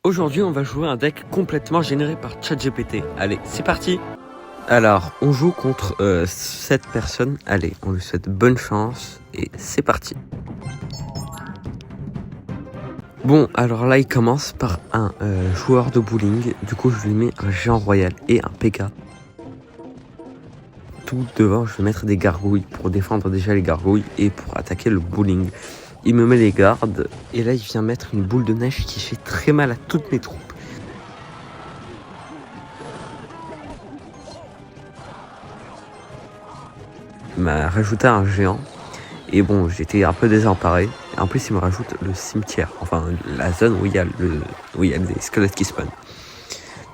Aujourd'hui, on va jouer un deck complètement généré par ChatGPT. Allez, c'est parti. Alors, on joue contre 7 personnes. Allez, on lui souhaite bonne chance et c'est parti. Bon, alors là, il commence par un joueur de bowling. Du coup, je lui mets un géant royal et un PK. Tout devant, je vais mettre des gargouilles pour défendre déjà les gargouilles et pour attaquer le bowling. Il me met les gardes et là, il vient mettre une boule de neige qui fait très mal à toutes mes troupes. Il m'a rajouté un géant. Et bon, j'étais un peu désemparé. Et en plus, il me rajoute le cimetière. Enfin, la zone où il y a des squelettes qui spawnent.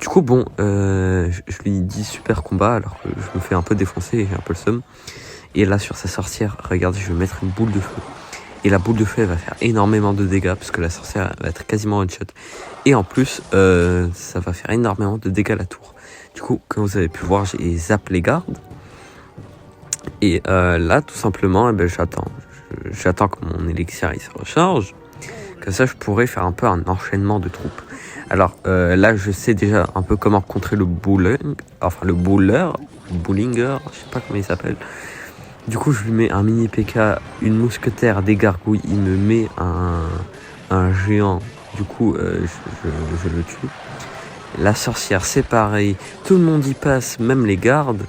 Du coup, bon, je lui dis super combat alors que je me fais un peu défoncer et j'ai un peu le seum. Et là, sur sa sorcière, regardez, je vais mettre une boule de feu. Et la boule de feu, elle va faire énormément de dégâts parce que la sorcière va être quasiment one shot. Et en plus, ça va faire énormément de dégâts à la tour. Du coup, comme vous avez pu voir, j'ai zappé les gardes. Et là, tout simplement, j'attends que mon élixir il se recharge. Comme ça, je pourrais faire un peu un enchaînement de troupes. Alors là, je sais déjà un peu comment contrer le bowlinger, je sais pas comment il s'appelle. Du coup, je lui mets un mini PK, une mousquetaire, des gargouilles. Il me met un géant. Du coup, je le tue. La sorcière, c'est pareil. Tout le monde y passe, même les gardes.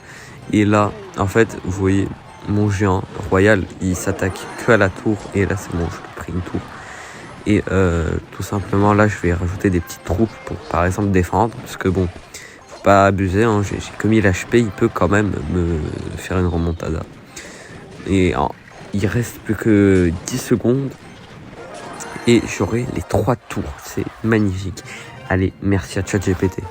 Et là, en fait, vous voyez, mon géant royal, il s'attaque que à la tour. Et là, c'est bon, je lui ai pris une tour. Et tout simplement, là, je vais rajouter des petites troupes pour, par exemple, défendre. Parce que bon, faut pas abuser, hein, j'ai que 1000 HP, il peut quand même me faire une remontada. Et il reste plus que 10 secondes. Et j'aurai les 3 tours. C'est magnifique. Allez, merci à ChatGPT.